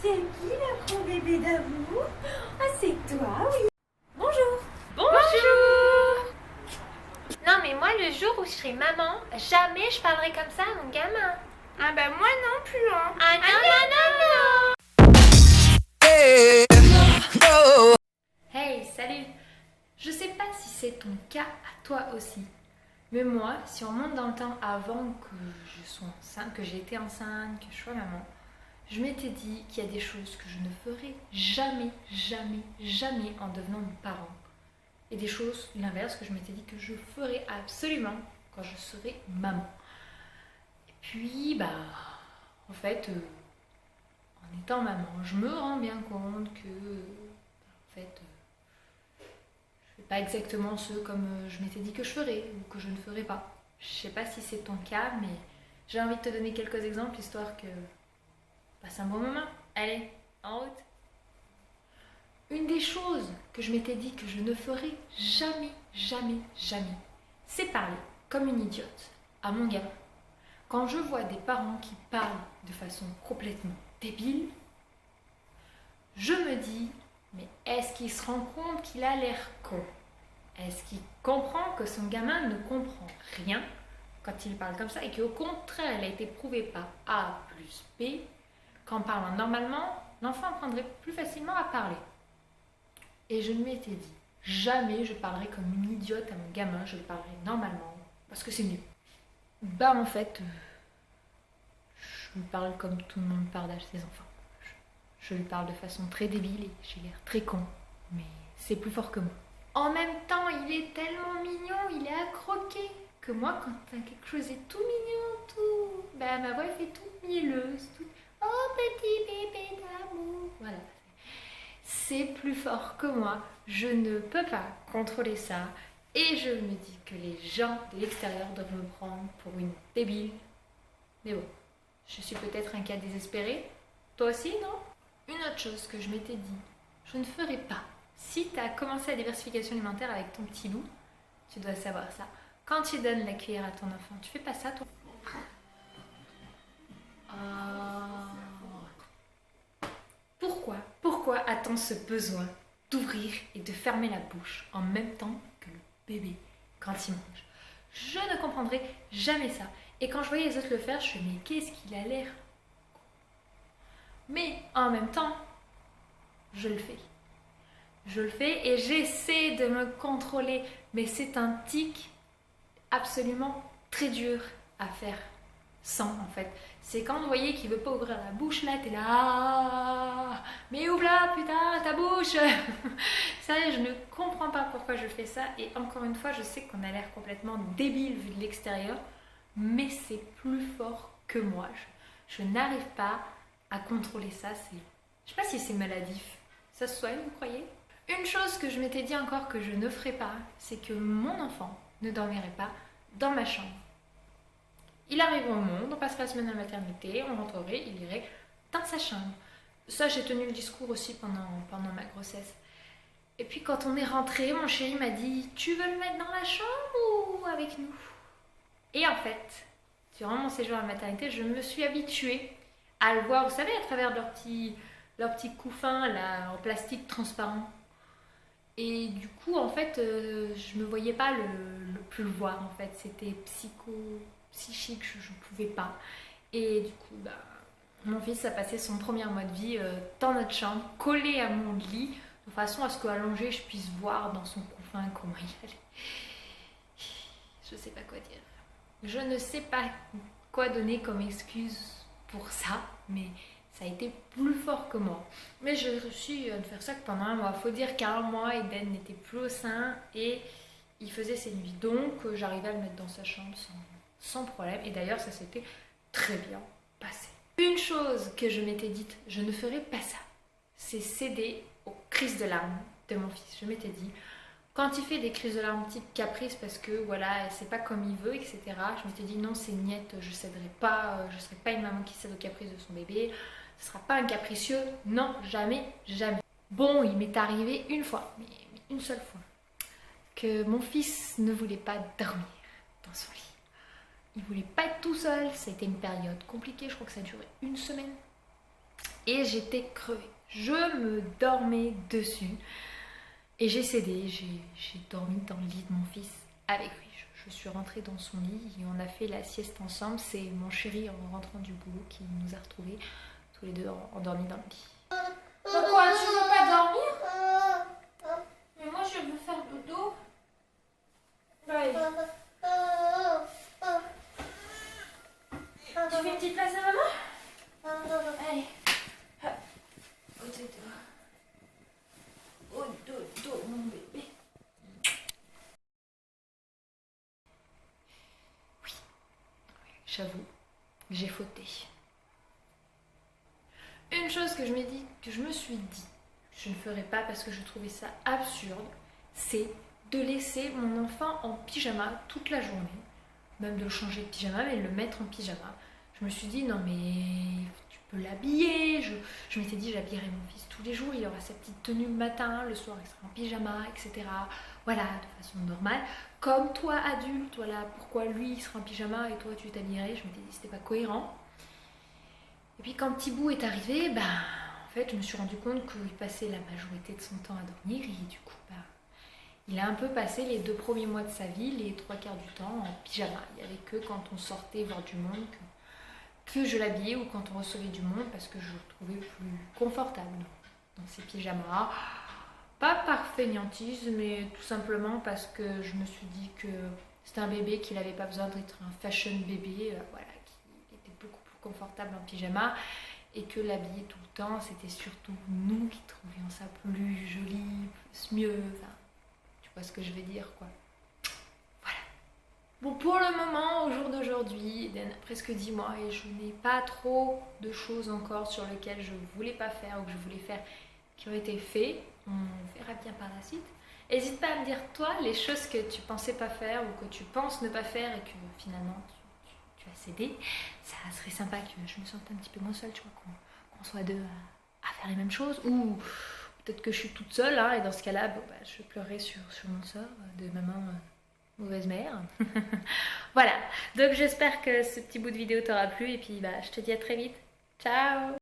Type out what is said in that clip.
C'est qui le grand bébé d'amour? Ah, c'est toi, oui. Bonjour. Bonjour. Non mais moi le jour où je serai maman, jamais je parlerai comme ça à mon gamin. Ah bah moi non plus, hein. Ah non. Hey, salut. Je sais pas si c'est ton cas à toi aussi. Mais moi, si on monte dans le temps avant que je sois enceinte, que j'ai été enceinte, que je sois maman, je m'étais dit qu'il y a des choses que je ne ferai jamais en devenant parent. Et des choses, l'inverse, que je m'étais dit que je ferais absolument quand je serai maman. Et puis, en fait, en étant maman, je me rends bien compte que, je fais pas exactement ce comme je m'étais dit que je ferais ou que je ne ferais pas. Je sais pas si c'est ton cas, mais j'ai envie de te donner quelques exemples histoire que passe un bon moment. Allez, en route. Une des choses que je m'étais dit que je ne ferais jamais, c'est parler comme une idiote à mon gamin. Quand je vois des parents qui parlent de façon complètement débile, je me dis, mais est-ce qu'il se rend compte qu'il a l'air con? Est-ce qu'il comprend que son gamin ne comprend rien quand il parle comme ça et qu'au contraire, il a été prouvé par A plus B qu'en parlant normalement, l'enfant apprendrait plus facilement à parler. Et je m'étais dit, jamais je parlerai comme une idiote à mon gamin, je le parlerai normalement, parce que c'est mieux. En fait, je lui parle comme tout le monde parle à ses enfants. Je lui parle de façon très débile et j'ai l'air très con, mais c'est plus fort que moi. En même temps, il est tellement mignon, il est à croquer, que moi, quand quelque chose est tout mignon, ma voix fait tout mielleuse, tout... Oh, petit bébé d'amour. Voilà. C'est plus fort que moi, je ne peux pas contrôler ça et je me dis que les gens de l'extérieur doivent me prendre pour une débile. Mais bon, je suis peut-être un cas désespéré. Toi aussi, non? Une autre chose que je m'étais dit, je ne ferai pas. Si tu as commencé la diversification alimentaire avec ton petit loup, tu dois savoir ça. Quand tu donnes la cuillère à ton enfant, tu fais pas ça, toi? Pourquoi a-t-on ce besoin d'ouvrir et de fermer la bouche en même temps que le bébé quand il mange? Je ne comprendrai jamais ça. Et quand je voyais les autres le faire, je me disais, mais qu'est-ce qu'il a l'air? Mais en même temps, je le fais. Je le fais et j'essaie de me contrôler. Mais c'est un tic absolument très dur à faire sans, en fait. C'est quand vous voyez qu'il veut pas ouvrir la bouche, là, t'es là, mais ouvre là, putain, ta bouche. Ça, je ne comprends pas pourquoi je fais ça. Et encore une fois, je sais qu'on a l'air complètement débile vu de l'extérieur, mais c'est plus fort que moi. Je n'arrive pas à contrôler ça. Je sais pas si c'est maladif. Ça se soigne, vous croyez? Une chose que je m'étais dit encore que je ne ferais pas, c'est que mon enfant ne dormirait pas dans ma chambre. Il arrive au monde, on passerait la semaine à la maternité, on rentrerait, il irait dans sa chambre. Ça, j'ai tenu le discours aussi pendant ma grossesse. Et puis quand on est rentré, mon chéri m'a dit « Tu veux le mettre dans la chambre ou avec nous ?» Et en fait, durant mon séjour à la maternité, je me suis habituée à le voir, vous savez, à travers leur petit couffin là, en plastique transparent. Et du coup, en fait, je me voyais pas plus le voir, en fait. C'était psychique, je ne pouvais pas. Et du coup, mon fils a passé son premier mois de vie dans notre chambre, collé à mon lit, de façon à ce qu'allongé, je puisse voir dans son couffin comment il allait. Je sais pas quoi dire. Je ne sais pas quoi donner comme excuse pour ça, mais ça a été plus fort que moi. Mais j'ai réussi à ne faire ça que pendant un mois. Faut dire qu'à un mois, Eden n'était plus au sein et il faisait ses nuits. Donc, j'arrivais à le mettre dans sa chambre sans problème. Et d'ailleurs, ça s'était très bien passé. Une chose que je m'étais dite, je ne ferais pas ça, c'est céder aux crises de larmes de mon fils. Je m'étais dit, quand il fait des crises de larmes type caprice parce que voilà, c'est pas comme il veut, etc. Je m'étais dit non, c'est niette, je céderai pas, je serai pas une maman qui cède aux caprices de son bébé. Ce sera pas un capricieux, non, jamais. Bon, il m'est arrivé une fois, mais une seule fois, que mon fils ne voulait pas dormir dans son lit. Il voulait pas être tout seul, c'était une période compliquée, je crois que ça a duré une semaine. et j'étais crevée. Je me dormais dessus et j'ai cédé, j'ai dormi dans le lit de mon fils avec lui. Je suis rentrée dans son lit et on a fait la sieste ensemble. C'est mon chéri en rentrant du boulot qui nous a retrouvés tous les deux endormis dans le lit. Pourquoi tu veux pas dormir? Mais moi je veux faire dodo. Ouais. Tu fais une petite place à maman? Allez. Hop. Au dodo. Au dodo, mon bébé. J'avoue, j'ai fauté. Une chose que je me suis dit, je ne ferais pas parce que je trouvais ça absurde, c'est de laisser mon enfant en pyjama toute la journée, même de le changer de pyjama, mais de le mettre en pyjama. Je me suis dit, non mais tu peux l'habiller. Je m'étais dit, j'habillerai mon fils tous les jours, il aura sa petite tenue le matin, le soir il sera en pyjama, etc. Voilà, de façon normale. Comme toi adulte, voilà, pourquoi lui il sera en pyjama et toi tu t'habillerais. Je m'étais dit, c'était pas cohérent. Et puis quand petit bout est arrivé, en fait je me suis rendu compte qu'il passait la majorité de son temps à dormir et du coup il a un peu passé les 2 premiers mois de sa vie, les 3/4 du temps en pyjama. Il n'y avait que quand on sortait voir du monde que je l'habillais ou quand on recevait du monde parce que je le trouvais plus confortable dans ces pyjamas. Pas par fainéantise, mais tout simplement parce que je me suis dit que c'était un bébé, qu'il n'avait pas besoin d'être un fashion bébé, voilà, qu'il était beaucoup plus confortable en pyjama et que l'habiller tout le temps, c'était surtout nous qui trouvions ça plus joli, plus mieux, enfin, tu vois ce que je vais dire quoi. Voilà. Bon, pour le moment, au jour d'aujourd'hui, Eden a presque 10 mois et je n'ai pas trop de choses encore sur lesquelles je voulais pas faire ou que je voulais faire qui ont été faits. On verra bien par la suite. N'hésite pas à me dire toi les choses que tu pensais pas faire ou que tu penses ne pas faire et que finalement tu as cédé. Ça serait sympa que je me sente un petit peu moins seule, tu vois, qu'on soit deux à faire les mêmes choses. Ou peut-être que je suis toute seule hein, et dans ce cas-là, je pleurerai sur mon sort de maman mauvaise mère. Voilà, donc j'espère que ce petit bout de vidéo t'aura plu et puis je te dis à très vite. Ciao!